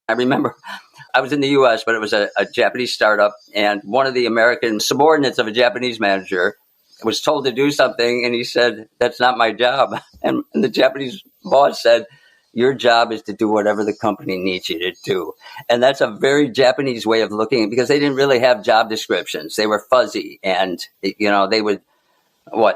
I remember I was in the U.S., but it was a Japanese startup, and one of the American subordinates of a Japanese manager was told to do something, and he said, "That's not my job." And the Japanese boss said, "Your job is to do whatever the company needs you to do." And that's a very Japanese way of looking at it, because they didn't really have job descriptions. They were fuzzy, and they would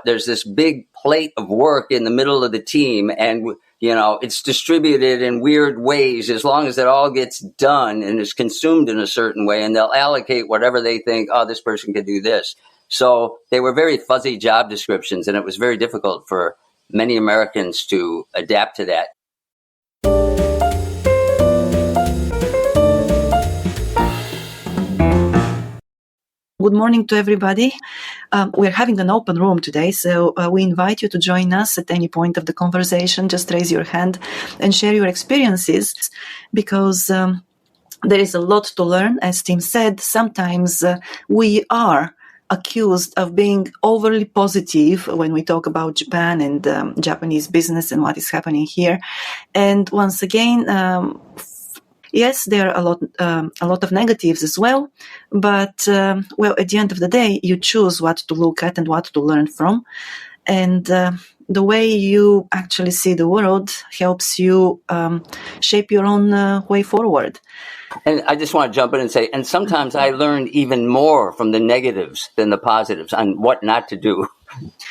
there's this big plate of work in the middle of the team, and it's distributed in weird ways as long as it all gets done and is consumed in a certain way, and they'll allocate whatever they think, oh, this person could do this. So they were very fuzzy job descriptions, and it was very difficult for many Americans to adapt to that. Good morning to everybody. We're having an open room today, so we invite you to join us at any point of the conversation. Just raise your hand and share your experiences, because there is a lot to learn. As Tim said, sometimes we are accused of being overly positive when we talk about Japan and Japanese business and what is happening here. And once again, yes, there are a lot of negatives as well, but at the end of the day, you choose what to look at and what to learn from, and the way you actually see the world helps you shape your own way forward. And I just want to jump in and say, and sometimes I learned even more from the negatives than the positives on what not to do.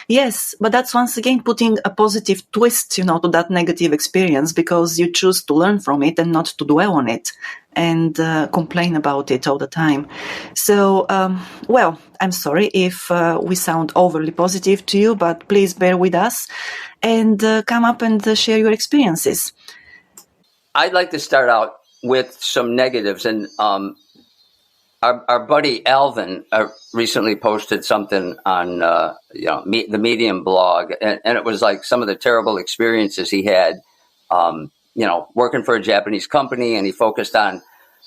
Yes, but that's once again putting a positive twist, to that negative experience, because you choose to learn from it and not to dwell on it and complain about it all the time. So, I'm sorry if we sound overly positive to you, but please bear with us and come up and share your experiences. I'd like to start out with some negatives, and our buddy Alvin recently posted something on the Medium blog, and it was like some of the terrible experiences he had, working for a Japanese company, and he focused on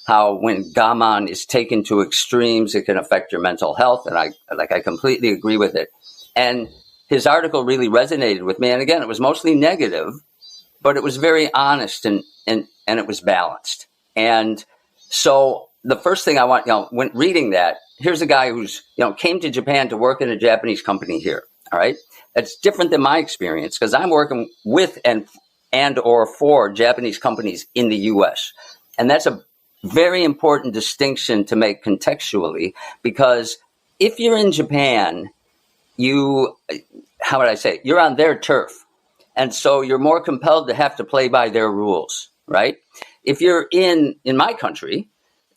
how when gaman is taken to extremes, it can affect your mental health, and I completely agree with it. And his article really resonated with me, and again, it was mostly negative, but it was very honest and it was balanced. And so the first thing I want, when reading that, here's a guy who's, came to Japan to work in a Japanese company here. All right. That's different than my experience, because I'm working with and or for Japanese companies in the US. And that's a very important distinction to make contextually, because if you're in Japan, you're on their turf. And so you're more compelled to have to play by their rules, right? If you're in my country,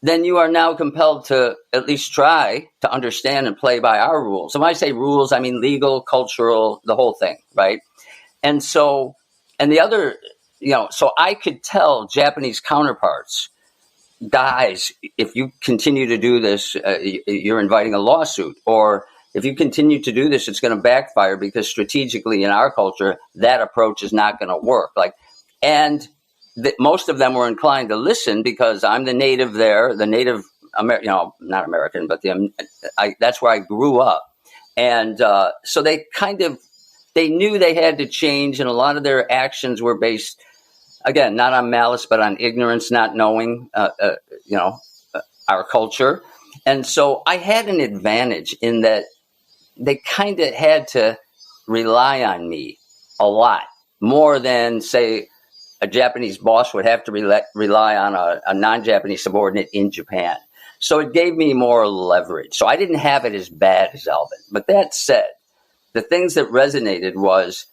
then you are now compelled to at least try to understand and play by our rules. And when I say rules, I mean legal, cultural, the whole thing, right? And so, and the other, so I could tell Japanese counterparts, guys, if you continue to do this, you're inviting a lawsuit, or if you continue to do this, it's going to backfire, because strategically in our culture, that approach is not going to work. Most of them were inclined to listen, because I'm the native there, not American, but that's where I grew up. And so they knew they had to change, and a lot of their actions were based, again, not on malice, but on ignorance, not knowing, our culture. And so I had an advantage in that they kind of had to rely on me a lot more than, say, a Japanese boss would have to rely on a non-Japanese subordinate in Japan. So it gave me more leverage. So I didn't have it as bad as Alvin. But that said, the things that resonated was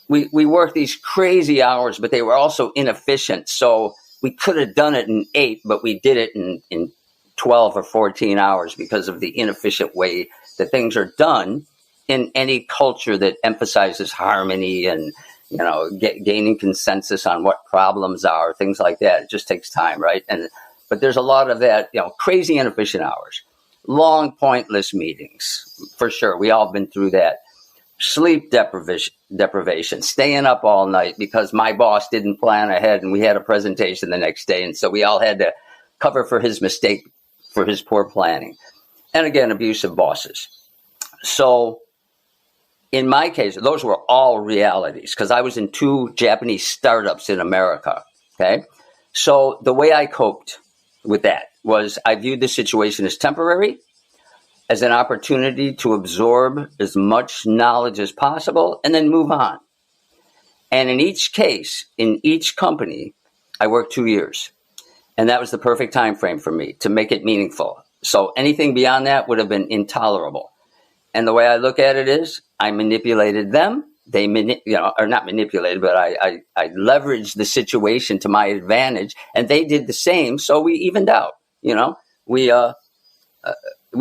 we worked these crazy hours, but they were also inefficient. So we could have done it in 8, but we did it in 12 or 14 hours because of the inefficient way that things are done in any culture that emphasizes harmony and gaining consensus on what problems are, things like that. It just takes time, right? But there's a lot of that, crazy inefficient hours, long pointless meetings, for sure. We all been through that. Sleep deprivation, staying up all night because my boss didn't plan ahead and we had a presentation the next day. And so we all had to cover for his mistake, for his poor planning. And again, abusive bosses. So in my case, those were all realities, because I was in 2 Japanese startups in America. Okay. So the way I coped with that was I viewed the situation as temporary, as an opportunity to absorb as much knowledge as possible and then move on. And in each case, in each company, I worked 2 years. And that was the perfect time frame for me to make it meaningful. So anything beyond that would have been intolerable. And the way I look at it is I manipulated them. They or not manipulated, but I leveraged the situation to my advantage, and they did the same. So we evened out. We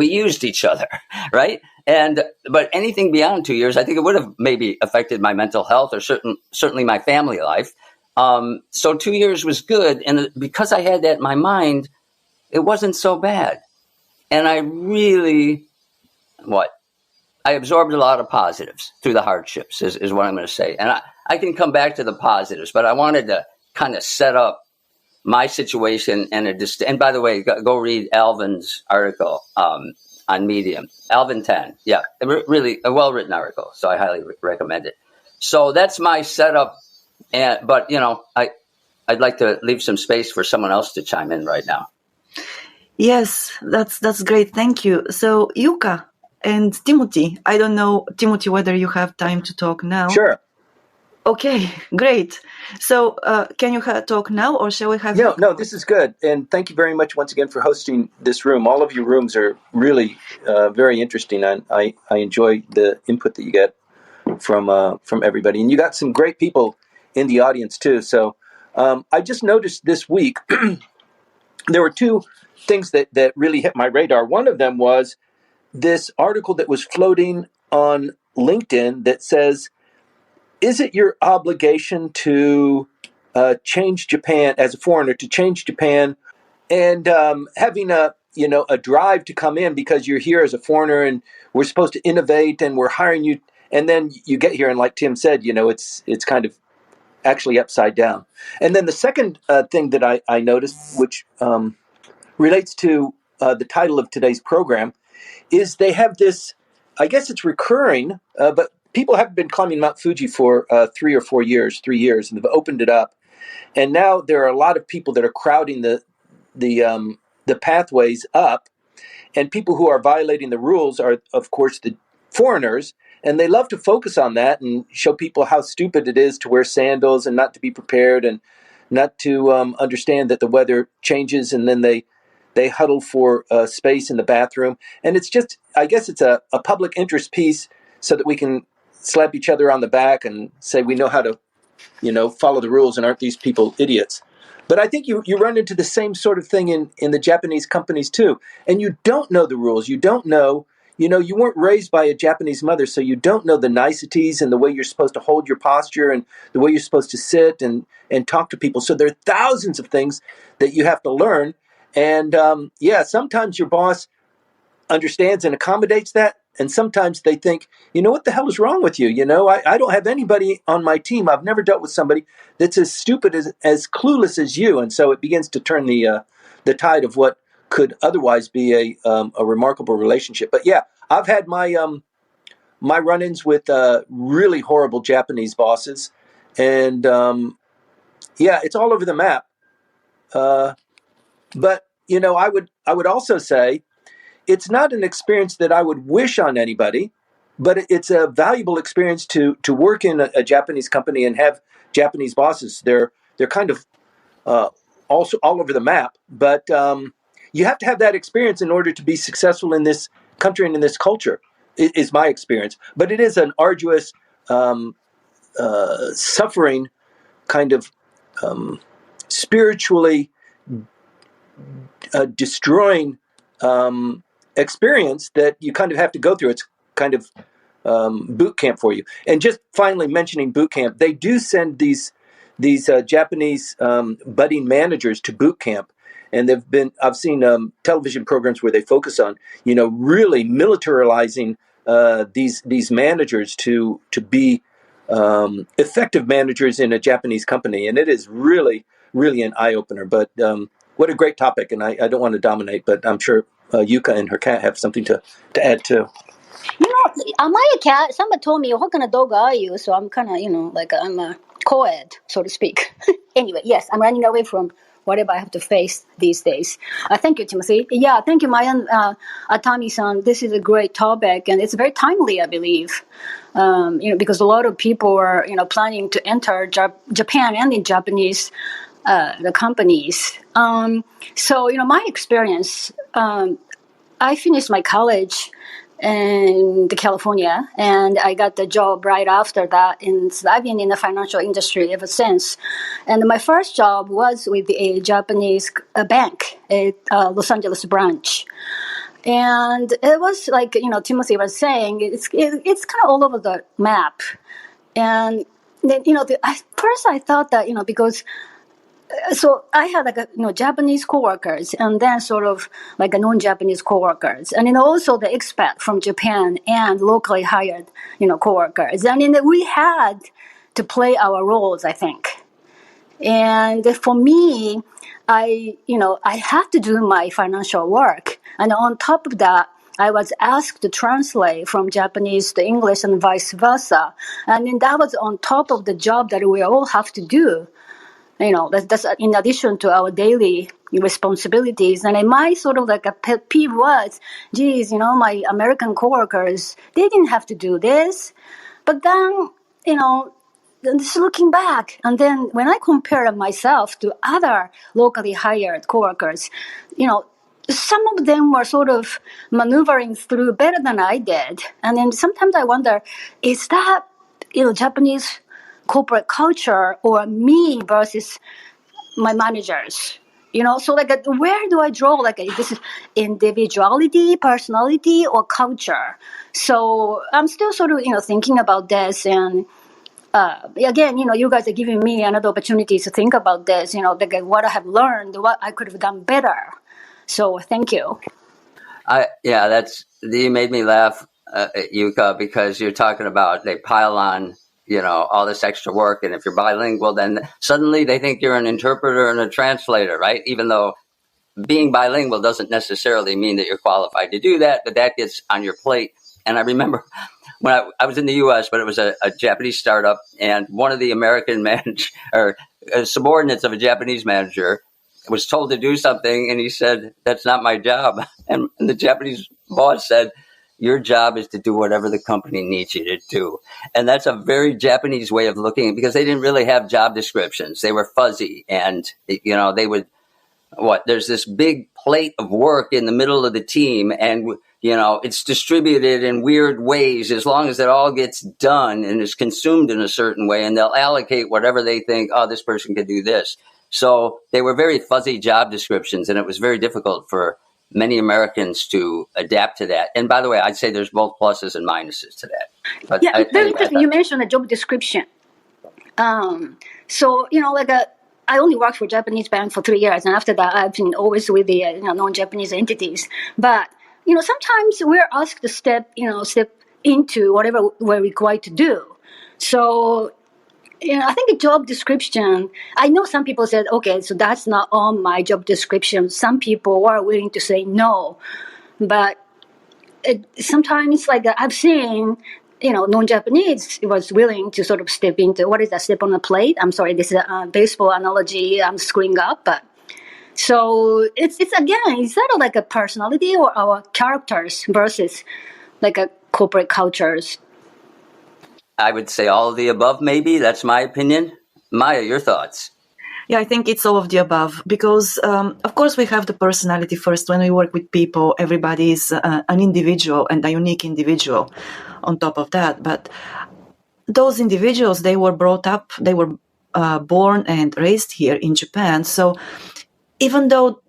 used each other, right? But anything beyond 2 years, I think it would have maybe affected my mental health or certainly my family life. So 2 years was good, and because I had that in my mind, it wasn't so bad. And I really, I absorbed a lot of positives through the hardships is what I'm going to say. And I can come back to the positives, but I wanted to kind of set up my situation. And by the way, go read Alvin's article on Medium. Alvin 10. Yeah, really a well-written article. So I highly recommend it. So that's my setup. But, I'd like to leave some space for someone else to chime in right now. Yes, that's great. Thank you. So Yuka and Timothy, I don't know, Timothy, whether you have time to talk now. Sure. Okay, great. So can you talk now, or shall we have... No, this is good. And thank you very much once again for hosting this room. All of your rooms are really very interesting. I enjoy the input that you get from everybody. And you got some great people in the audience too. So I just noticed this week, there were two things that really hit my radar. One of them was this article that was floating on LinkedIn that says, is it your obligation to change Japan as a foreigner, to change Japan, and having a drive to come in because you're here as a foreigner and we're supposed to innovate and we're hiring you, and then you get here and like Tim said, it's kind of actually upside down. And then the second thing that I noticed, which relates to the title of today's program, is they have this, I guess it's recurring, but people have been climbing Mount Fuji for 3 years, and they've opened it up. And now there are a lot of people that are crowding the pathways up, and people who are violating the rules are, of course, the foreigners, and they love to focus on that and show people how stupid it is to wear sandals and not to be prepared and not to understand that the weather changes, and then they huddle for space in the bathroom. And it's just, I guess it's a public interest piece so that we can slap each other on the back and say we know how to, follow the rules and aren't these people idiots. But I think you run into the same sort of thing in the Japanese companies too. And you don't know the rules. You don't know, you weren't raised by a Japanese mother, so you don't know the niceties and the way you're supposed to hold your posture and the way you're supposed to sit and talk to people. So there are thousands of things that you have to learn. And sometimes your boss understands and accommodates that. And sometimes they think, what the hell is wrong with you? I don't have anybody on my team. I've never dealt with somebody that's as stupid, as clueless as you. And so it begins to turn the tide of what could otherwise be a remarkable relationship. But yeah, I've had my run-ins with really horrible Japanese bosses. And it's all over the map. But I would also say it's not an experience that I would wish on anybody, but it's a valuable experience to work in a Japanese company and have Japanese bosses. They're kind of also all over the map, but you have to have that experience in order to be successful in this country and in this culture, is my experience. But it is an arduous, suffering kind of spiritually destroying experience that you kind of have to go through. It's kind of boot camp for you. And just finally mentioning boot camp, they do send these Japanese budding managers to boot camp, and I've seen television programs where they focus on really militarizing these managers to be effective managers in a Japanese company, and it is really an eye opener. But what a great topic, and I don't want to dominate, but I'm sure Yuka and her cat have something to add too. Am I a cat? Somebody told me, what kind of dog are you? So I'm kind of, like I'm a co-ed, so to speak. Anyway, yes, I'm running away from whatever I have to face these days. Thank you, Timothy. Yeah, thank you, Mayan, Atami-san. This is a great topic, and it's very timely, I believe. Because a lot of people are, planning to enter Japan and in Japanese the companies. So, my experience, I finished my college in California, and I got the job right after that. And I've been in the financial industry ever since. And my first job was with a Japanese bank, a Los Angeles branch. And it was like, Timothy was saying, it's kind of all over the map. And then, at first I thought that, because so I had Japanese coworkers, and then sort of like a non-Japanese coworkers, and then also the expat from Japan and locally hired coworkers, and then we had to play our roles, I think. And for me, I had to do my financial work, and on top of that, I was asked to translate from Japanese to English and vice versa, and then that was on top of the job that we all have to do. That's in addition to our daily responsibilities. And my sort of like a pet peeve was, geez, my American coworkers, they didn't have to do this. But then, just looking back, and then when I compare myself to other locally hired coworkers, some of them were sort of maneuvering through better than I did. And then sometimes I wonder, is that, Japanese corporate culture or me versus my managers? So where do I draw this is individuality, personality, or culture? So I'm still sort of thinking about this, and again, you guys are giving me another opportunity to think about this, what I have learned, what I could have done better. So thank you. You made me laugh, Yuka, because you're talking about they pile on all this extra work. And if you're bilingual, then suddenly they think you're an interpreter and a translator, right? Even though being bilingual doesn't necessarily mean that you're qualified to do that, but that gets on your plate. And I remember when I was in the U.S., but it was a Japanese startup, and one of the American subordinates of a Japanese manager was told to do something, and he said, "That's not my job." And the Japanese boss said, "Your job is to do whatever the company needs you to do." And that's a very Japanese way of looking at it, because they didn't really have job descriptions. They were fuzzy, and they would there's this big plate of work in the middle of the team, and it's distributed in weird ways as long as it all gets done and is consumed in a certain way, and they'll allocate whatever they think, oh, this person could do this. So they were very fuzzy job descriptions, and it was very difficult for many Americans to adapt to that. And by the way, I'd say there's both pluses and minuses to that. But yeah, very interesting. You mentioned a job description. So, I only worked for Japanese bank for 3 years, and after that, I've been always with the non-Japanese entities. But sometimes we're asked to step into whatever we're required to do. So, I think a job description, I know some people said, okay, so that's not on my job description. Some people are willing to say no. But sometimes, I've seen, non-Japanese was willing to sort of step into, what is that, step on a plate? I'm sorry, this is a baseball analogy I'm screwing up. But so it's again, is that like a personality or our characters versus like a corporate cultures? I would say all of the above, maybe. That's my opinion. Maya, your thoughts? Yeah, I think it's all of the above because, of course, we have the personality first. When we work with people, everybody is an individual and a unique individual on top of that. But those individuals, they were brought up, they were born and raised here in Japan. So even though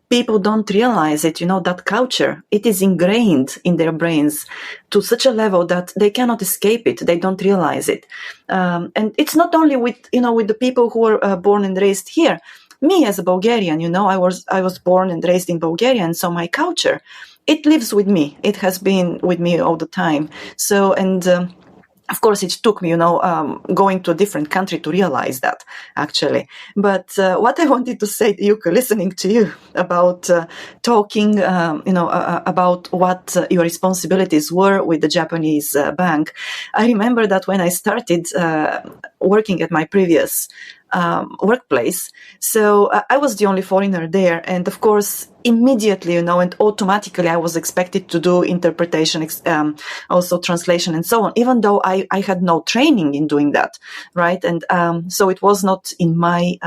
people don't realize it, that culture, it is ingrained in their brains to such a level that they cannot escape it. They don't realize it. And it's not only with the people who are born and raised here. Me as a Bulgarian, I was born and raised in Bulgaria. And so my culture, it lives with me. It has been with me all the time. So, and of course, it took me, going to a different country to realize that, actually. But what I wanted to say, Yuka, listening to you about talking, about what your responsibilities were with the Japanese bank, I remember that when I started working at my previous workplace. So I was the only foreigner there. And of course, immediately, and automatically I was expected to do interpretation, also translation and so on, even though I had no training in doing that, right? And so it was not in my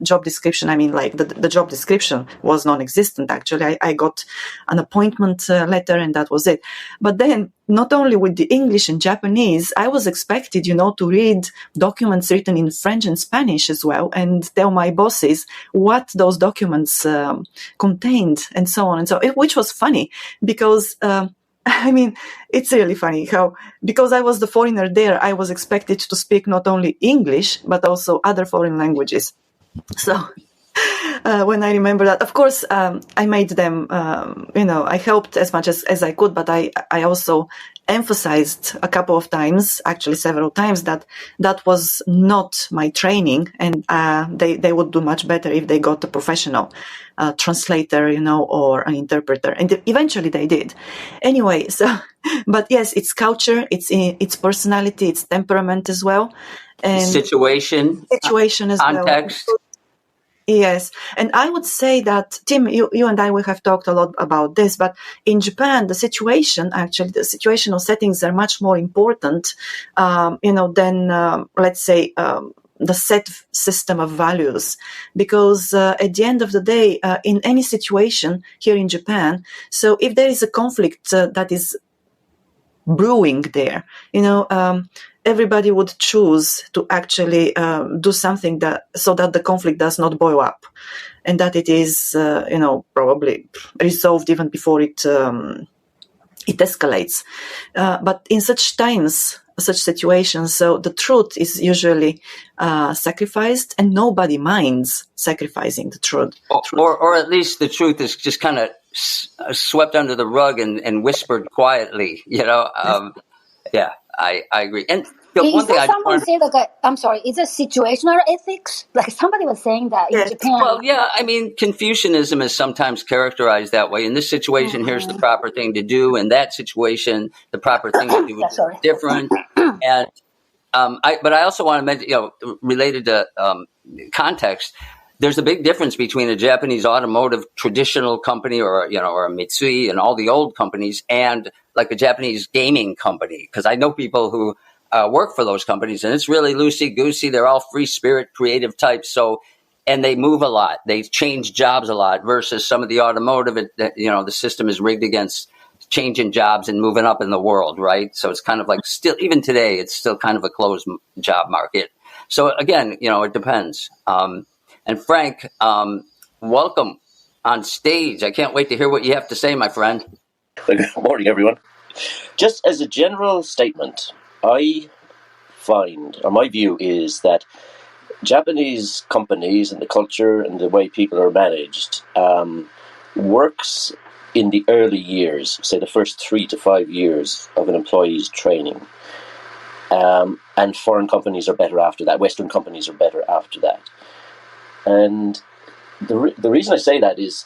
job description. I mean, like the job description was non-existent, actually. I got an appointment letter and that was it. But then, not only with the English and Japanese, I was expected, to read documents written in French and Spanish as well and tell my bosses what those documents contained and so on and so, which was funny because, it's really funny how, because I was the foreigner there, I was expected to speak not only English, but also other foreign languages. So when I remember that, of course, I made them, I helped as much as I could, but I also emphasized a couple of times, actually several times, that was not my training, and they would do much better if they got a professional translator, or an interpreter. And eventually they did. Anyway, so, but yes, it's culture, it's personality, it's temperament as well. And situation as context. well. Yes. And I would say that, Tim, you and I, we have talked a lot about this, but in Japan, the situational settings are much more important, than, let's say, the set system of values. Because at the end of the day, in any situation here in Japan, so if there is a conflict that is brewing there, everybody would choose to actually do something so that the conflict does not boil up, and that it is, probably resolved even before it escalates. But in such times, such situations, so the truth is usually sacrificed, and nobody minds sacrificing the truth. Or at least the truth is just kind of swept under the rug and whispered quietly. Yeah, I agree. And one thing someone say I'm sorry, is it situational ethics? Like somebody was saying that in Japan. Well, yeah, Confucianism is sometimes characterized that way. In this situation, here's the proper thing to do. In that situation, the proper thing to do is different. And but I also want to mention, related to context, there's a big difference between a Japanese automotive traditional company or a Mitsui and all the old companies and like a Japanese gaming company. Because I know people who work for those companies, and it's really loosey-goosey. They're all free spirit, creative types. So, and they move a lot. They change jobs a lot versus some of the automotive, the system is rigged against changing jobs and moving up in the world, right? So it's kind of like still, even today, it's still kind of a closed job market. So again, it depends. And Frank, welcome on stage. I can't wait to hear what you have to say, my friend. Good morning, everyone. Just as a general statement, I find, or my view is that Japanese companies and the culture and the way people are managed works in the early years, say the first 3 to 5 years of an employee's training. And foreign companies are better after that. Western companies are better after that. And the reason I say that is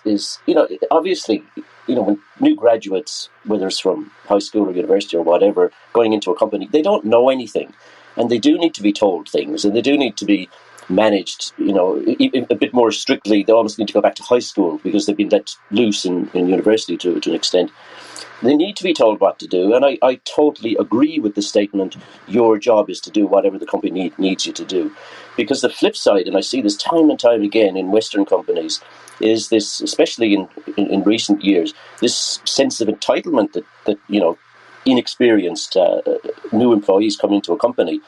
obviously, when new graduates, whether it's from high school or university or whatever, going into a company, they don't know anything. And they do need to be told things, and they do need to be managed, a bit more strictly. They almost need to go back to high school because they've been let loose in university to an extent. They need to be told what to do, and I totally agree with the statement, your job is to do whatever the company needs you to do. Because the flip side, and I see this time and time again in Western companies, is this, especially in recent years, this sense of entitlement that inexperienced new employees come into a company,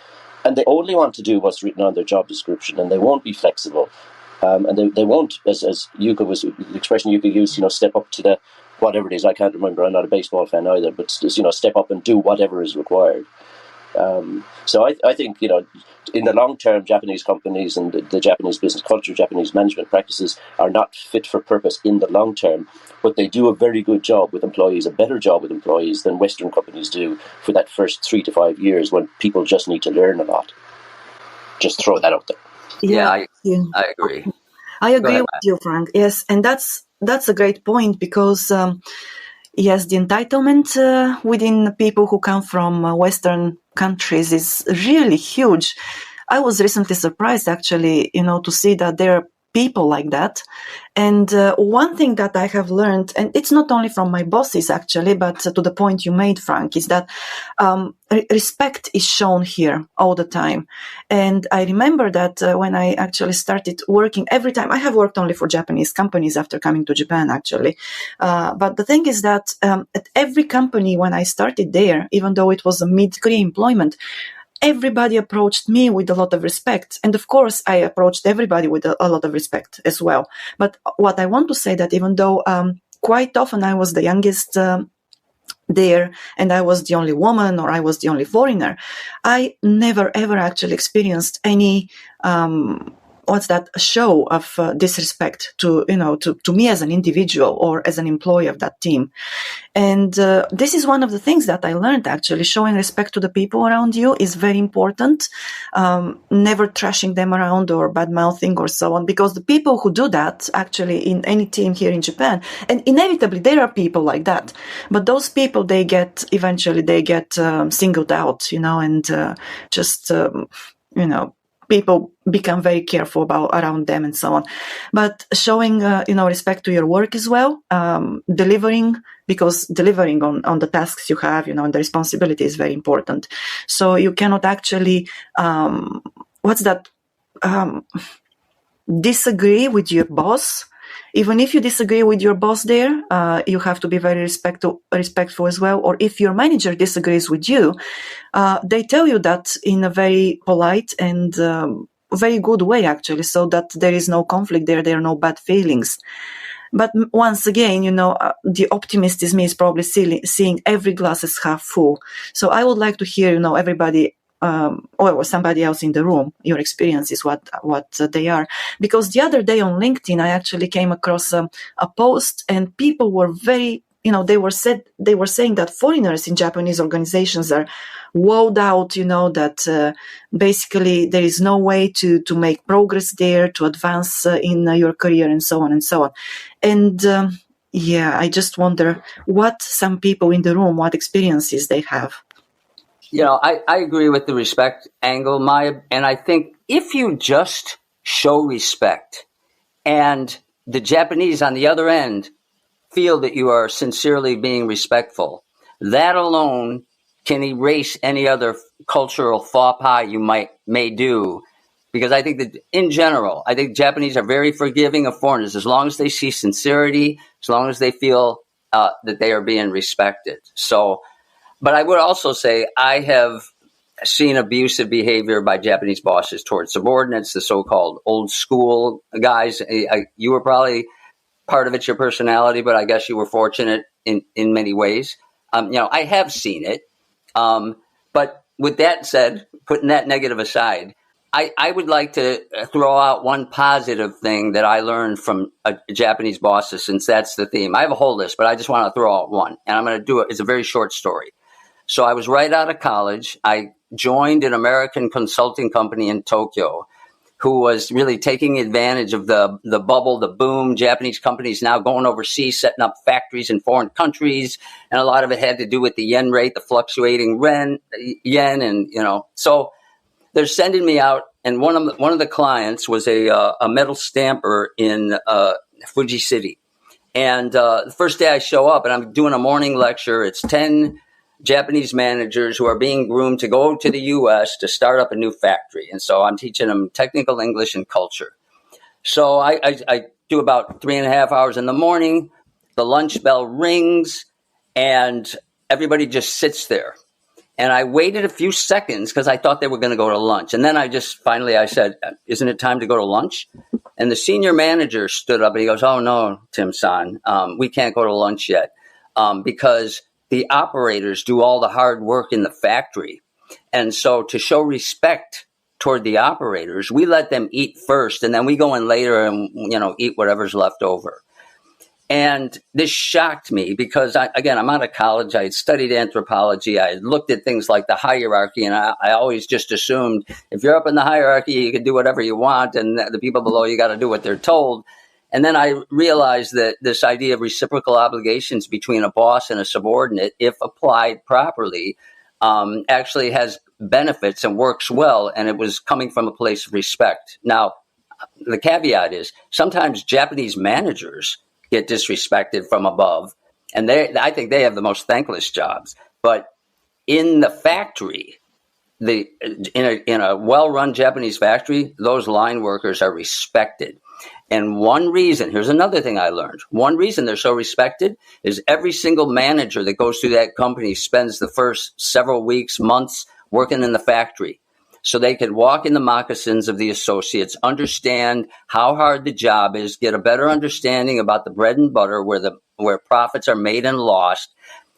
and they only want to do what's written on their job description, and they won't be flexible. And they won't, as Yuka was, the expression Yuka used, step up to the whatever it is. I can't remember. I'm not a baseball fan either, but step up and do whatever is required. So I think in the long term, Japanese companies and the Japanese business culture, Japanese management practices are not fit for purpose in the long term, but they do a very good job with employees, a better job with employees than Western companies do for that first 3 to 5 years when people just need to learn a lot. Just throw that out there. Yeah, I agree. I agree with you, Frank. Yes, and that's a great point because, yes, the entitlement within people who come from Western countries is really huge. I was recently surprised, actually, to see that there are people like that. And one thing that I have learned, and it's not only from my bosses actually, but to the point you made, Frank, is that respect is shown here all the time. And I remember that when I actually started working, every time I have worked only for Japanese companies after coming to Japan, actually. But the thing is that at every company when I started there, even though it was a mid-career employment, everybody approached me with a lot of respect. And of course, I approached everybody with a lot of respect as well. But what I want to say that even though quite often I was the youngest there and I was the only woman or I was the only foreigner, I never ever actually experienced any show of disrespect to me as an individual or as an employee of that team. And this is one of the things that I learned, actually. Showing respect to the people around you is very important. Never trashing them around or bad-mouthing or so on, because the people who do that, actually, in any team here in Japan, and inevitably there are people like that, but those people, eventually they get singled out, and people become very careful around them and so on. But showing, respect to your work as well, delivering on the tasks you have, and the responsibility is very important. So you cannot actually, disagree with your boss. Even if you disagree with your boss there, you have to be very respectful as well. Or if your manager disagrees with you, they tell you that in a very polite and very good way, actually, so that there is no conflict there are no bad feelings. But once again, the optimist is me is probably seeing every glass as half full. So I would like to hear, everybody or somebody else in the room, your experiences, what they are. Because the other day on LinkedIn, I actually came across a post, and people were very, they were saying that foreigners in Japanese organizations are wowed out, that basically there is no way to make progress there, to advance in your career, and so on and so on. And I just wonder what some people in the room, what experiences they have. I agree with the respect angle, Maya. And I think if you just show respect and the Japanese on the other end feel that you are sincerely being respectful, that alone can erase any other cultural faux pas you may do. Because I think that in general, I think Japanese are very forgiving of foreigners as long as they see sincerity, as long as they feel that they are being respected. But I would also say I have seen abusive behavior by Japanese bosses towards subordinates, the so-called old school guys. You were probably part of it's your personality, but I guess you were fortunate in many ways. I have seen it. But with that said, putting that negative aside, I would like to throw out one positive thing that I learned from Japanese bosses, since that's the theme. I have a whole list, but I just want to throw out one. And I'm going to do it. It's a very short story. So I was right out of college. I joined an American consulting company in Tokyo who was really taking advantage of the bubble, the boom. Japanese companies now going overseas, setting up factories in foreign countries. And a lot of it had to do with the yen rate, the fluctuating yen. And, so they're sending me out. And one of the clients was a metal stamper in Fuji City. And the first day I show up and I'm doing a morning lecture, it's 10 Japanese managers who are being groomed to go to the U.S. to start up a new factory. And so I'm teaching them technical English and culture. So I do about 3.5 hours in the morning. The lunch bell rings and everybody just sits there. And I waited a few seconds because I thought they were going to go to lunch. And then I said, isn't it time to go to lunch? And the senior manager stood up and he goes, oh, no, Tim-san, we can't go to lunch yet because the operators do all the hard work in the factory. And so to show respect toward the operators, we let them eat first and then we go in later and, eat whatever's left over. And this shocked me because, I'm out of college. I had studied anthropology. I had looked at things like the hierarchy, and I always just assumed if you're up in the hierarchy, you can do whatever you want, and the people below, you got to do what they're told. And then I realized that this idea of reciprocal obligations between a boss and a subordinate, if applied properly, actually has benefits and works well, and it was coming from a place of respect. Now, the caveat is sometimes Japanese managers get disrespected from above, and I think they have the most thankless jobs. But in the factory, in a well-run Japanese factory, those line workers are respected. And one reason, here's another thing I learned. One reason they're so respected is every single manager that goes through that company spends the first several weeks, months working in the factory. So they could walk in the moccasins of the associates, understand how hard the job is, get a better understanding about the bread and butter where profits are made and lost.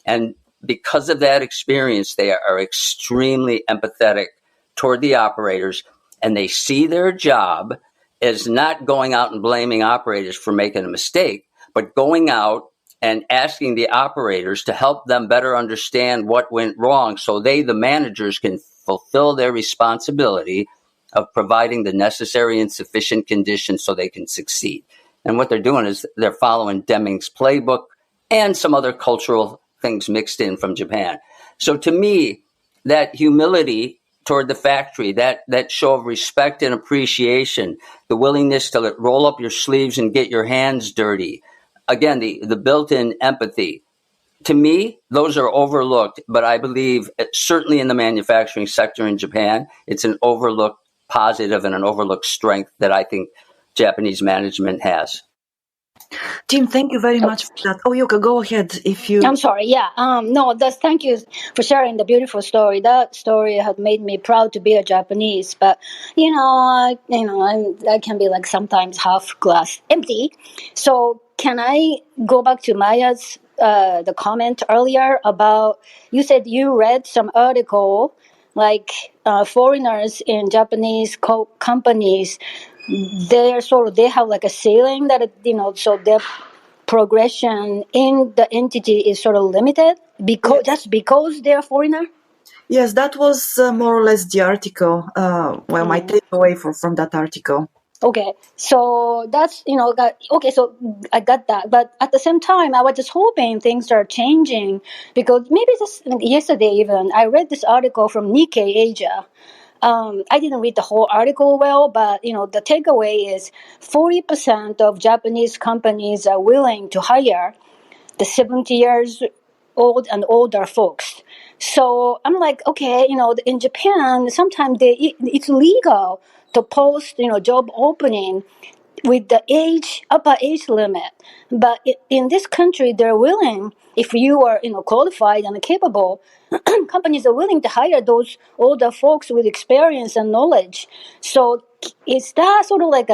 And because of that experience, they are extremely empathetic toward the operators, and they see their job as not going out and blaming operators for making a mistake, but going out and asking the operators to help them better understand what went wrong so they, the managers, can fulfill their responsibility of providing the necessary and sufficient conditions so they can succeed. And what they're doing is they're following Deming's playbook and some other cultural things mixed in from Japan. So to me, that humility toward the factory, that show of respect and appreciation, the willingness to roll up your sleeves and get your hands dirty, again, the built-in empathy, to me, those are overlooked, but I believe certainly in the manufacturing sector in Japan, it's an overlooked positive and an overlooked strength that I think Japanese management has. Tim, thank you very much for that. Oh, Yuka, go ahead if you... I'm sorry. Yeah. Thank you for sharing the beautiful story. That story had made me proud to be a Japanese. But I can be like sometimes half glass empty. So can I go back to Maya's the comment earlier about, you said you read some article like foreigners in Japanese companies, they have like a ceiling that so their progression in the entity is sort of limited because they're foreigner. Yes, that was more or less the article. My takeaway from that article. Okay, so that's so I got that, but at the same time, I was just hoping things are changing because maybe just yesterday even I read this article from Nikkei Asia. I didn't read the whole article well, but the takeaway is 40% of Japanese companies are willing to hire the 70 years old and older folks. So I'm like, okay, in Japan, sometimes it's legal to post, job opening with the upper age limit. But in this country, they're willing, if you are, qualified and capable, companies are willing to hire those older folks with experience and knowledge. So is that sort of like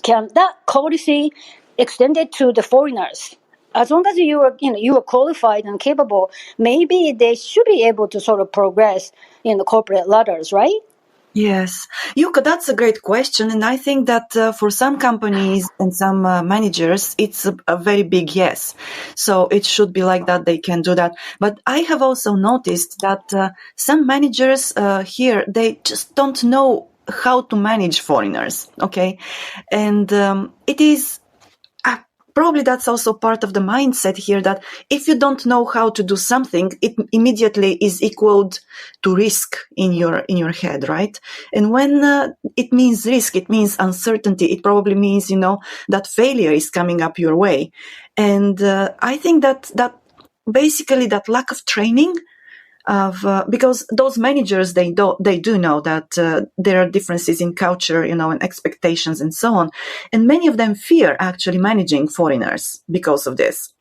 can that courtesy extended to the foreigners? As long as you are qualified and capable, maybe they should be able to sort of progress in the corporate ladders, right? Yes. Yuka, that's a great question. And I think that for some companies and some managers, it's a very big yes. So it should be like that. They can do that. But I have also noticed that some managers here, they just don't know how to manage foreigners. Okay. And it is... Probably that's also part of the mindset here that if you don't know how to do something, it immediately is equaled to risk in your head, right? And when it means risk, it means uncertainty. It probably means, that failure is coming up your way. And I think that basically that lack of training because those managers, they do know that there are differences in culture, and expectations and so on. And many of them fear actually managing foreigners because of this,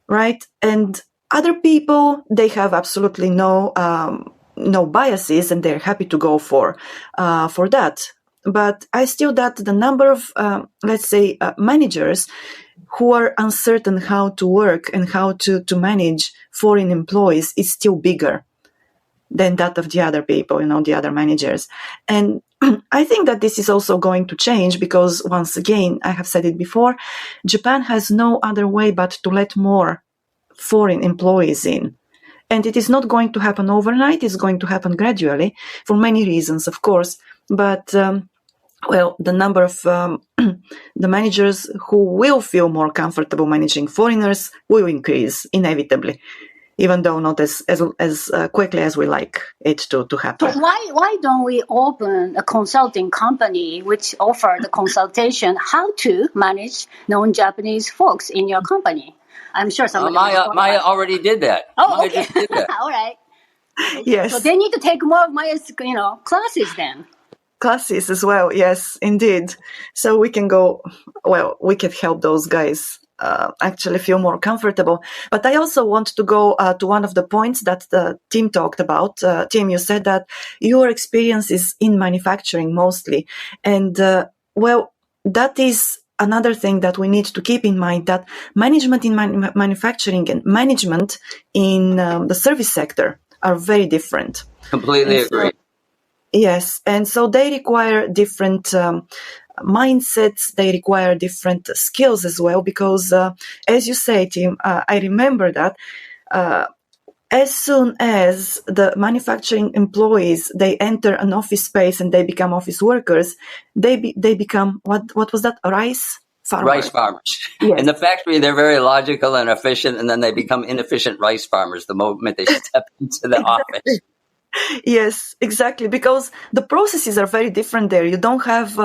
right? And other people, they have absolutely no biases and they're happy to go for that. But I still that the number of, managers who are uncertain how to work and how to manage foreign employees is still bigger than that of the other people, the other managers. And I think that this is also going to change because, once again, I have said it before, Japan has no other way but to let more foreign employees in. And it is not going to happen overnight. It's going to happen gradually for many reasons, of course. But, the number of the managers who will feel more comfortable managing foreigners will increase inevitably. even though not as quickly as we like it to happen. So why don't we open a consulting company which offer the consultation how to manage non-Japanese folks in your company? I'm sure somebody. Maya already did that. Oh, Maya okay. just did that. All right. Yes. So they need to take more of Maya's, classes then. Classes as well, yes, indeed. So we can we can help those guys actually feel more comfortable. But I also want to go to one of the points that Tim talked about. Tim, you said that your experience is in manufacturing mostly. And that is another thing that we need to keep in mind, that management in manufacturing and management in the service sector are very different. Completely agree. Yes, and so they require different mindsets, they require different skills as well, because as you say, Tim, I remember that as soon as the manufacturing employees, they enter an office space and they become office workers, they become, what was that, rice farmers? Rice farmers. Yes. In the factory, they're very logical and efficient, and then they become inefficient rice farmers the moment they step into the office. Yes, exactly. Because the processes are very different there. You don't have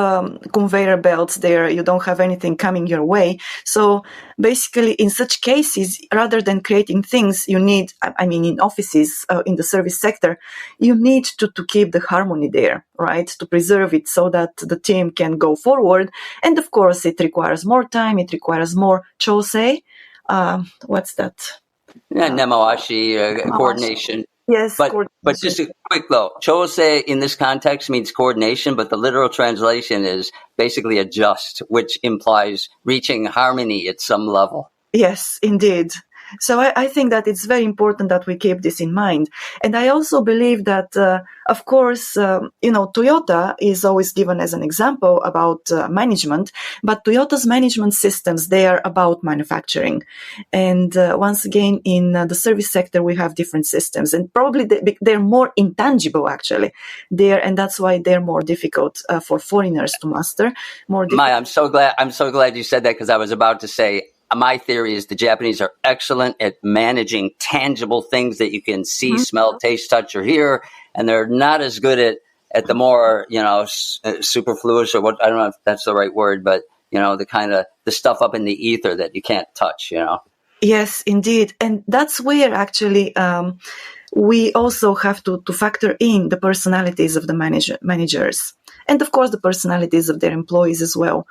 conveyor belts there. You don't have anything coming your way. So basically, in such cases, rather than creating things, you need, in offices, in the service sector, you need to keep the harmony there, right? To preserve it so that the team can go forward. And of course, it requires more time. It requires more chosei. What's that? Nemawashi, coordination. Yes, but just a quick though, chosei in this context means coordination, but the literal translation is basically adjust, which implies reaching harmony at some level. Yes, indeed. So I think that it's very important that we keep this in mind. And I also believe that, of course, Toyota is always given as an example about management, but Toyota's management systems, they are about manufacturing. And once again, in the service sector, we have different systems, and probably they're more intangible, actually, there, and that's why they're more difficult for foreigners to master. Maya, I'm so glad you said that, because I was about to say, my theory is the Japanese are excellent at managing tangible things that you can see, smell, taste, touch, or hear, and they're not as good at the more, superfluous, or what, I don't know if that's the right word, but, the kind of the stuff up in the ether that you can't touch, Yes, indeed. And that's where actually we also have to factor in the personalities of the managers, and of course the personalities of their employees as well.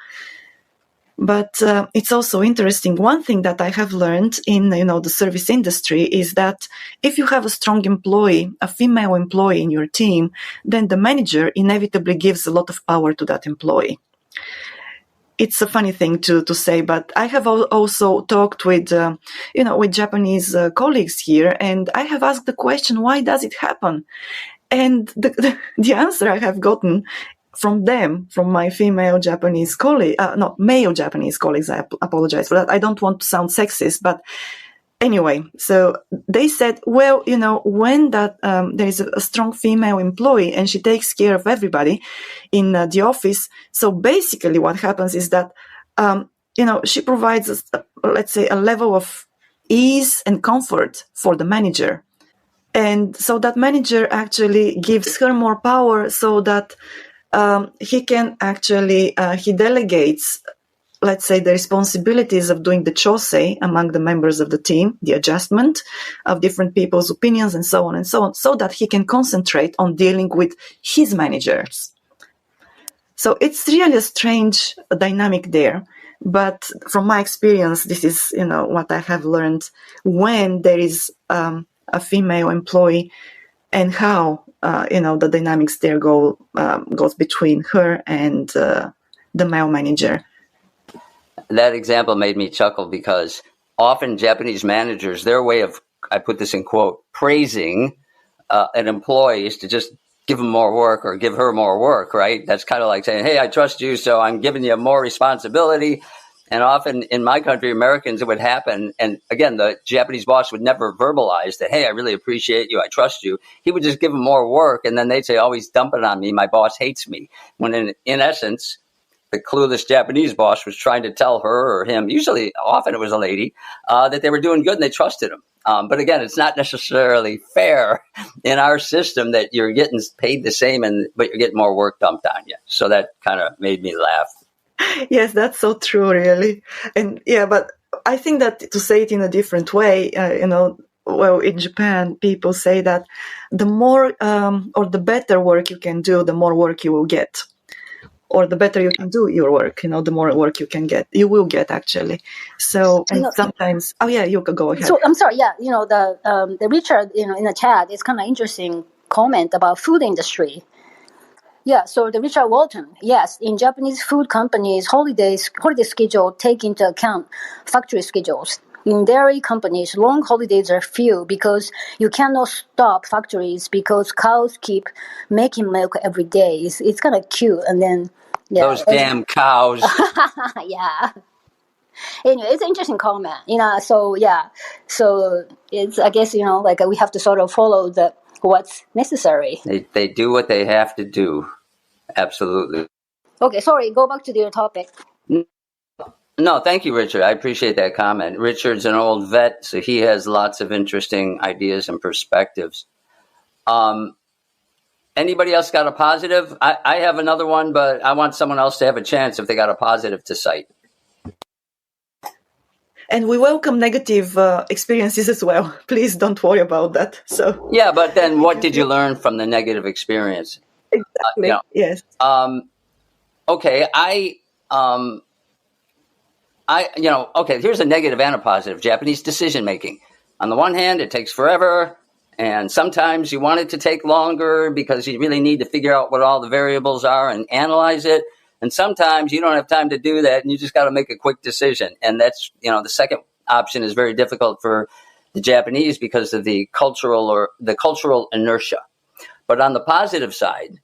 But it's also interesting. One thing that I have learned in the service industry is that if you have a strong employee, a female employee in your team, then the manager inevitably gives a lot of power to that employee. It's a funny thing to say, but I have also talked with with Japanese colleagues here, and I have asked the question, why does it happen? And the answer I have gotten from my female Japanese colleague, not male Japanese colleagues, I apologize for that. I don't want to sound sexist, but anyway, so they said, well, when that there is a strong female employee and she takes care of everybody in the office, so basically what happens is that, she provides, let's say, a level of ease and comfort for the manager. And so that manager actually gives her more power so that he can actually, he delegates, let's say, the responsibilities of doing the chosei among the members of the team, the adjustment of different people's opinions and so on, so that he can concentrate on dealing with his managers. So it's really a strange dynamic there. But from my experience, this is, what I have learned when there is a female employee, and how the dynamics there goes between her and the male manager. That example made me chuckle, because often Japanese managers, their way of, I put this in quote, praising an employee is to just give him more work or give her more work, right? That's kind of like saying, hey, I trust you, so I'm giving you more responsibility. And often in my country, Americans, it would happen. And again, the Japanese boss would never verbalize that, hey, I really appreciate you, I trust you. He would just give him more work. And then they'd say, oh, he's dumping on me, my boss hates me. When in essence, the clueless Japanese boss was trying to tell her or him, often it was a lady, that they were doing good and they trusted him. But again, it's not necessarily fair in our system that you're getting paid the same, but you're getting more work dumped on you. So that kind of made me laugh. Yes, that's so true, really. And yeah, but I think that to say it in a different way, well, in Japan, people say that the more or the better work you can do, the more work you will get. Or the better you can do your work, the more work you will get actually. So, and sometimes, you can go ahead. So I'm sorry, the Richard, in the chat, it's kind of interesting comment about food industry. Yeah, so the Richard Walton, yes, in Japanese food companies, holiday schedule take into account factory schedules. In dairy companies, long holidays are few because you cannot stop factories because cows keep making milk every day. It's kind of cute, and then those damn cows. Yeah. Anyway, it's an interesting comment, So it's, I guess, we have to sort of follow what's necessary. They do what they have to do. Absolutely. Okay, sorry, go back to your topic. No, thank you, Richard. I appreciate that comment. Richard's an old vet, so he has lots of interesting ideas and perspectives. Anybody else got a positive? I have another one, but I want someone else to have a chance if they got a positive to cite. And we welcome negative experiences as well. Please don't worry about that. So yeah, but then what did you learn from the negative experience? Exactly. Yes. Okay. Okay, here's a negative and a positive. Japanese decision making. On the one hand, it takes forever, and sometimes you want it to take longer because you really need to figure out what all the variables are and analyze it. And sometimes you don't have time to do that, and you just got to make a quick decision. And that's, the second option is very difficult for the Japanese because of the cultural inertia. But on the positive side,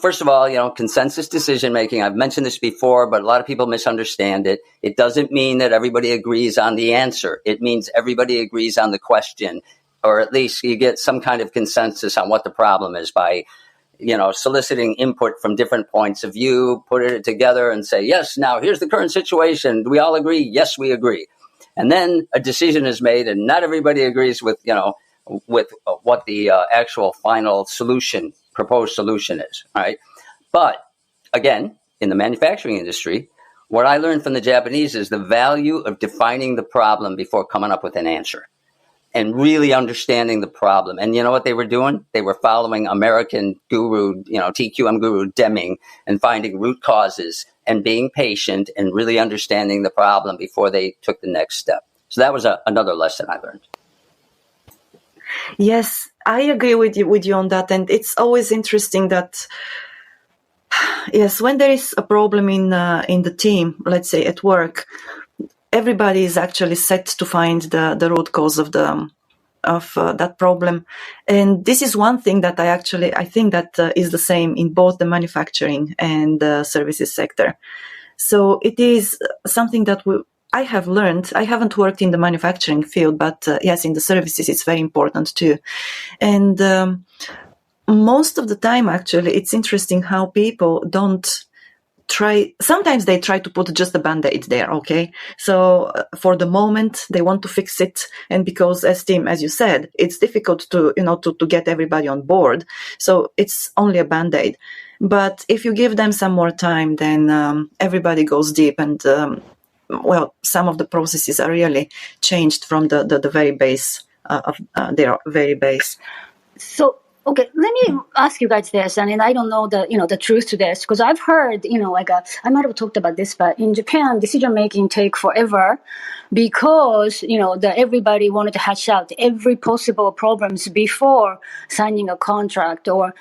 first of all, consensus decision making. I've mentioned this before, but a lot of people misunderstand it. It doesn't mean that everybody agrees on the answer. It means everybody agrees on the question, or at least you get some kind of consensus on what the problem is by, soliciting input from different points of view, put it together and say, yes, now here's the current situation. Do we all agree? Yes, we agree. And then a decision is made, and not everybody agrees with what the actual final proposed solution is. All right. But again, in the manufacturing industry, what I learned from the Japanese is the value of defining the problem before coming up with an answer and really understanding the problem. And you know what they were doing? They were following American guru, TQM guru Deming, and finding root causes and being patient and really understanding the problem before they took the next step. So that was another lesson I learned. Yes, I agree with you on that. And it's always interesting that, yes, when there is a problem in the team, let's say at work, everybody is actually set to find the root cause of that problem. And this is one thing that I think that is the same in both the manufacturing and the services sector. So it is something that I have learned. I haven't worked in the manufacturing field, but yes, in the services, it's very important too. And most of the time, actually, it's interesting how people don't sometimes they try to put just a band-aid there, okay? So for the moment, they want to fix it. And because as Tim, as you said, it's difficult to get everybody on board. So it's only a band-aid. But if you give them some more time, then everybody goes deep and some of the processes are really changed from the very base of their very base. So, okay, let me ask you guys this, and I don't know the truth to this because I've heard I might have talked about this, but in Japan, decision making take forever because everybody wanted to hash out every possible problems before signing a contract or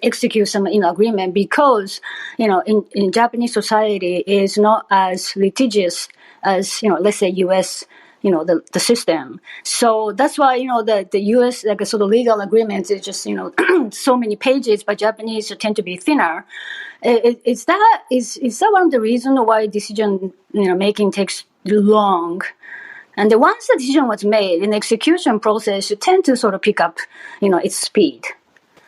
execute some agreement because in Japanese society is not as litigious as let's say U.S. The system. So that's why, the U.S. sort of legal agreements is just, so many pages, but Japanese tend to be thinner. Is that one of the reasons why decision, making takes long? And once the decision was made, in the execution process, you tend to sort of pick up, its speed.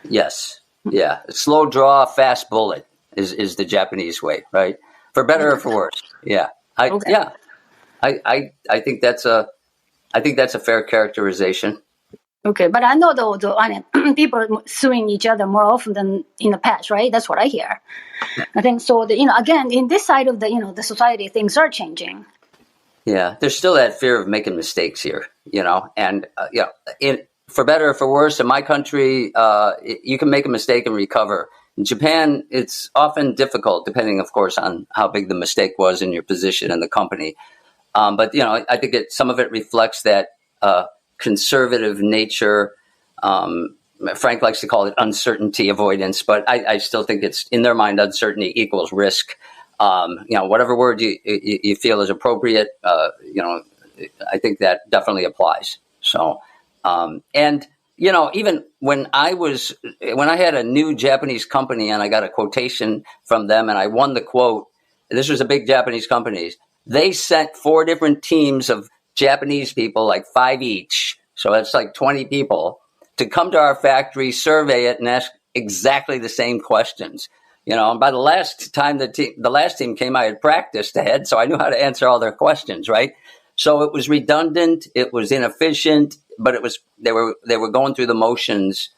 Yes. Yeah. Slow draw, fast bullet is the Japanese way, right? For better or for worse. Yeah. I think that's I think that's a fair characterization. Okay, but I know though, I mean, people are suing each other more often than in the past, right? That's what I hear. I think so. Again, in this side of the society, things are changing. Yeah, there's still that fear of making mistakes here, and for better or for worse, in my country, you can make a mistake and recover. In Japan, it's often difficult, depending, of course, on how big the mistake was in your position in the company. But I think some of it reflects that conservative nature. Frank likes to call it uncertainty avoidance, but I still think it's in their mind uncertainty equals risk. Whatever word you feel is appropriate, I think that definitely applies. So, even when I had a new Japanese company and I got a quotation from them and I won the quote, this was a big Japanese company. They sent 4 different teams of Japanese people, like 5 each. So that's like 20 people to come to our factory, survey it, and ask exactly the same questions. And by the last time the last team came, I had practiced ahead, so I knew how to answer all their questions, right? So it was redundant, it was inefficient, but they were going through the motions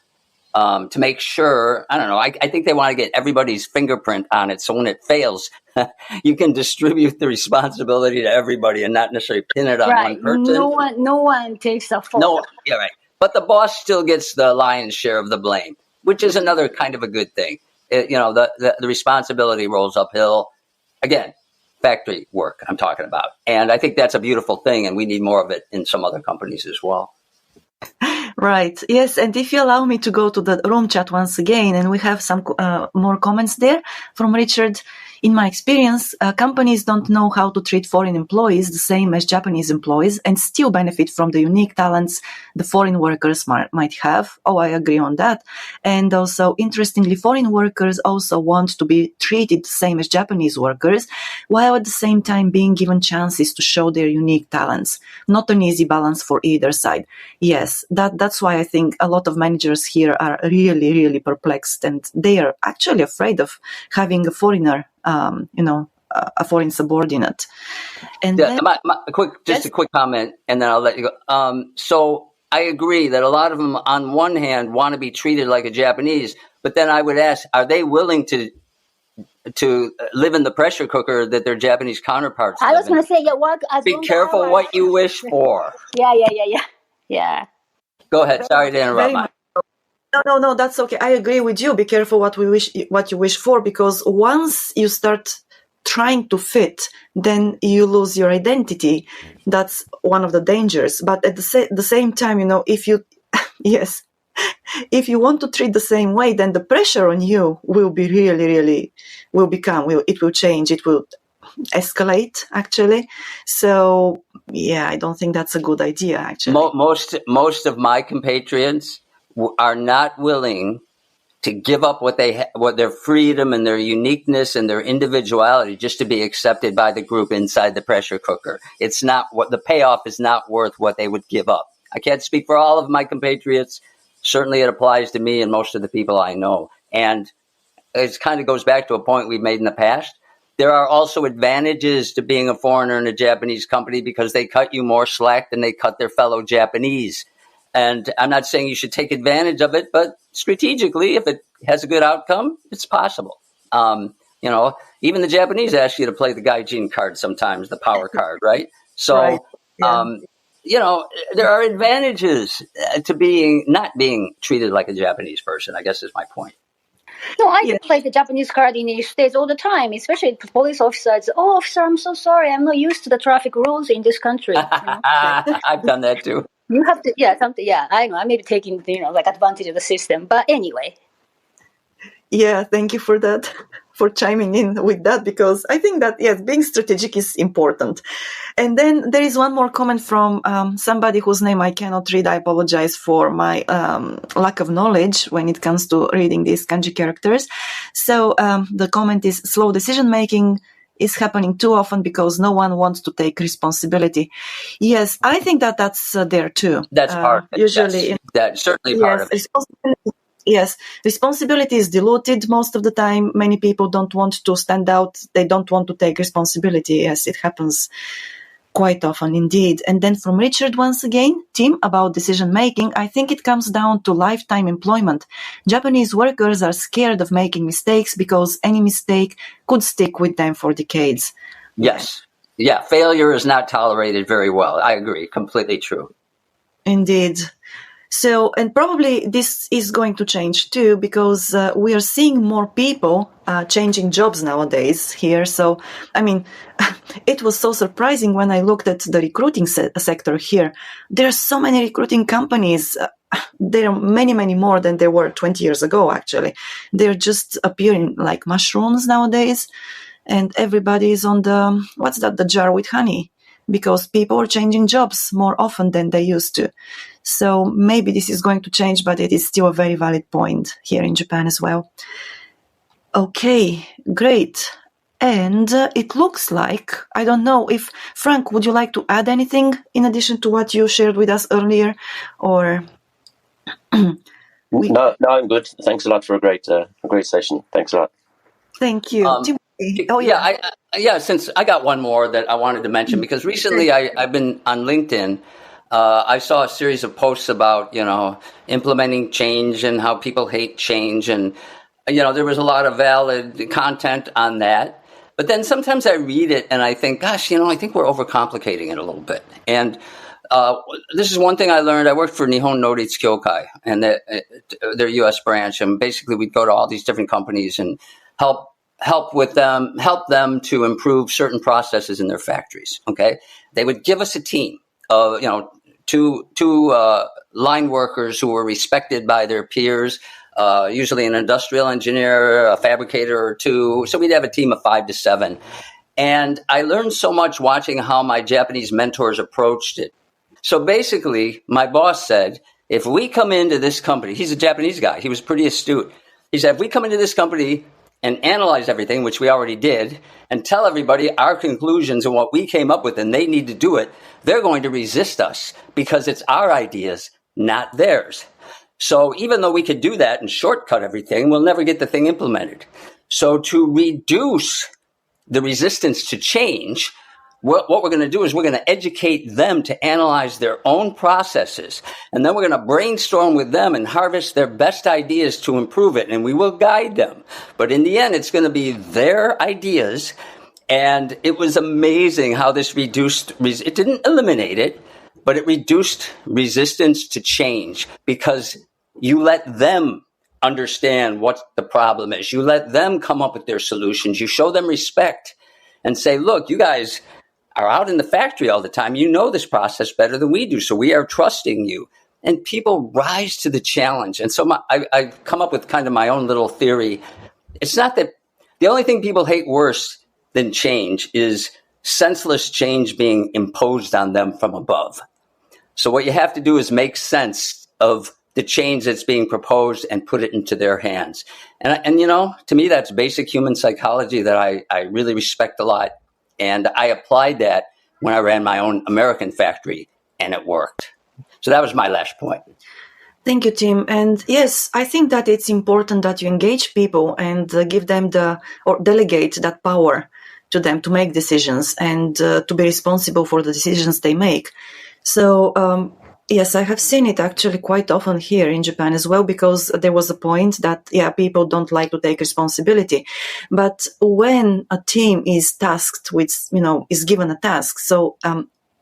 to make sure. I don't know. I think they want to get everybody's fingerprint on it, so when it fails, you can distribute the responsibility to everybody and not necessarily pin it on one person. No one takes the fault. No, yeah, right. But the boss still gets the lion's share of the blame, which is another kind of a good thing. The responsibility rolls uphill. Again, factory work I'm talking about. And I think that's a beautiful thing, and we need more of it in some other companies as well. Right. Yes. And if you allow me to go to the room chat once again, and we have some more comments there from Richard. In my experience, companies don't know how to treat foreign employees the same as Japanese employees and still benefit from the unique talents the foreign workers might have. Oh, I agree on that. And also, interestingly, foreign workers also want to be treated the same as Japanese workers, while at the same time being given chances to show their unique talents. Not an easy balance for either side. Yes, that's why I think a lot of managers here are really, really perplexed, and they are actually afraid of having a foreigner, a foreign subordinate. And yeah, a quick comment, and then I'll let you go. So I agree that a lot of them, on one hand, want to be treated like a Japanese, but then I would ask, are they willing to live in the pressure cooker that their Japanese counterparts live in? I was going to say, be careful what you wish for. Yeah. Go ahead. Sorry to interrupt, Mike. No, that's okay. I agree with you. Be careful what you wish for, because once you start trying to fit, then you lose your identity. That's one of the dangers. But at the same time, if you, yes, if you want to treat the same way, then the pressure on you will be really it will change. It will escalate, actually. So yeah, I don't think that's a good idea, actually. Most of my compatriots are not willing to give up what their freedom and their uniqueness and their individuality just to be accepted by the group inside the pressure cooker. It's not what the payoff is not worth what they would give up. I can't speak for all of my compatriots. Certainly it applies to me and most of the people I know. And it kind of goes back to a point we've made in the past. There are also advantages to being a foreigner in a Japanese company because they cut you more slack than they cut their fellow Japanese. And I'm not saying you should take advantage of it, but strategically, if it has a good outcome, it's possible. Even the Japanese ask you to play the gaijin card sometimes, the power card, right? So, right. Yeah. There are advantages to not being treated like a Japanese person, I guess is my point. No, I play the Japanese card in the United States all the time, especially police officers. Oh, officer, I'm so sorry. I'm not used to the traffic rules in this country. I've done that too. You have to, I know. I may be taking, advantage of the system. But anyway. Yeah, thank you for that, for chiming in with that, because I think that, yes, being strategic is important. And then there is one more comment from somebody whose name I cannot read. I apologize for my lack of knowledge when it comes to reading these kanji characters. So the comment is, slow decision-making is happening too often because no one wants to take responsibility. Yes, I think that's there too. That's part of it. Usually, that's certainly part of it. Yes, responsibility is diluted most of the time. Many people don't want to stand out. They don't want to take responsibility. Yes, it happens quite often indeed. And then from Richard once again, Tim, about decision making, I think it comes down to lifetime employment. Japanese workers are scared of making mistakes because any mistake could stick with them for decades. Yes. Yeah, failure is not tolerated very well. I agree. Completely true. Indeed. So, and probably this is going to change too, because we are seeing more people changing jobs nowadays here. So, I mean, it was so surprising when I looked at the recruiting sector here. There are so many recruiting companies. There are many, many more than there were 20 years ago, actually. They're just appearing like mushrooms nowadays. And everybody is on the jar with honey, because people are changing jobs more often than they used to. So maybe this is going to change, but it is still a very valid point here in Japan as well. Okay, great. And it looks like, I don't know if, Frank, would you like to add anything in addition to what you shared with us earlier? Or No, I'm good. Thanks a lot for a great session. Thanks a lot. Thank you. Oh yeah. Since I got one more that I wanted to mention, because recently I've been on LinkedIn. I saw a series of posts about, implementing change and how people hate change. And, there was a lot of valid content on that. But then sometimes I read it and I think, gosh, I think we're overcomplicating it a little bit. And this is one thing I learned. I worked for Nihon Noritsu Kyokai and their U.S. branch. And basically we'd go to all these different companies and help them to improve certain processes in their factories. Okay. They would give us a team of, two line workers who were respected by their peers, usually an industrial engineer, a fabricator or two. So we'd have a team of 5 to 7. And I learned so much watching how my Japanese mentors approached it. So basically, my boss said, if we come into this company, he's a Japanese guy. He was pretty astute. He said, if we come into this company and analyze everything, which we already did, and tell everybody our conclusions and what we came up with, and they need to do it, they're going to resist us because it's our ideas, not theirs. So even though we could do that and shortcut everything, we'll never get the thing implemented. So to reduce the resistance to change, what we're going to do is we're going to educate them to analyze their own processes. And then we're going to brainstorm with them and harvest their best ideas to improve it. And we will guide them. But in the end, it's going to be their ideas. And it was amazing how this reduced, it didn't eliminate it, but it reduced resistance to change because you let them understand what the problem is. You let them come up with their solutions. You show them respect and say, look, you guys are out in the factory all the time. You know this process better than we do. So we are trusting you. And people rise to the challenge. And so I've come up with kind of my own little theory. It's not that the only thing people hate worse than change is senseless change being imposed on them from above. So what you have to do is make sense of the change that's being proposed and put it into their hands. And to me, that's basic human psychology that I really respect a lot. And I applied that when I ran my own American factory, and it worked. So that was my last point. Thank you, Tim. And yes, I think that it's important that you engage people and give them or delegate that power to them to make decisions and to be responsible for the decisions they make. So, yes, I have seen it actually quite often here in Japan as well, because there was a point that, people don't like to take responsibility. But when a team is tasked with, is given a task, so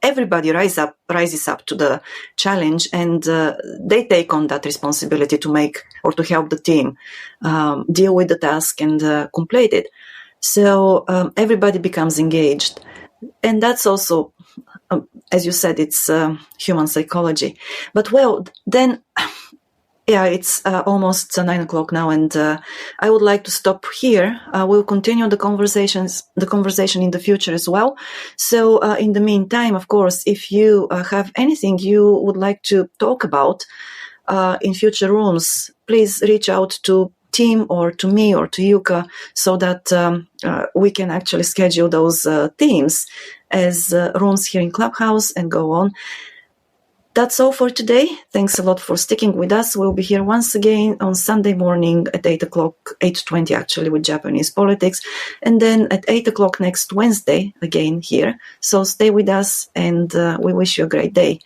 everybody rises up to the challenge and they take on that responsibility to make or to help the team deal with the task and complete it. So everybody becomes engaged. And that's also, as you said, it's human psychology. But then, it's almost 9 o'clock now, and I would like to stop here. We'll continue the conversation in the future as well. So in the meantime, of course, if you have anything you would like to talk about in future rooms, please reach out to Tim or to me or to Yuka so that we can actually schedule those themes as rooms here in Clubhouse and go on. That's all for today. Thanks a lot for sticking with us. We'll be here once again on Sunday morning at 8 o'clock, 8:20 actually, with Japanese politics. And then at 8 o'clock next Wednesday, again here. So stay with us, and we wish you a great day.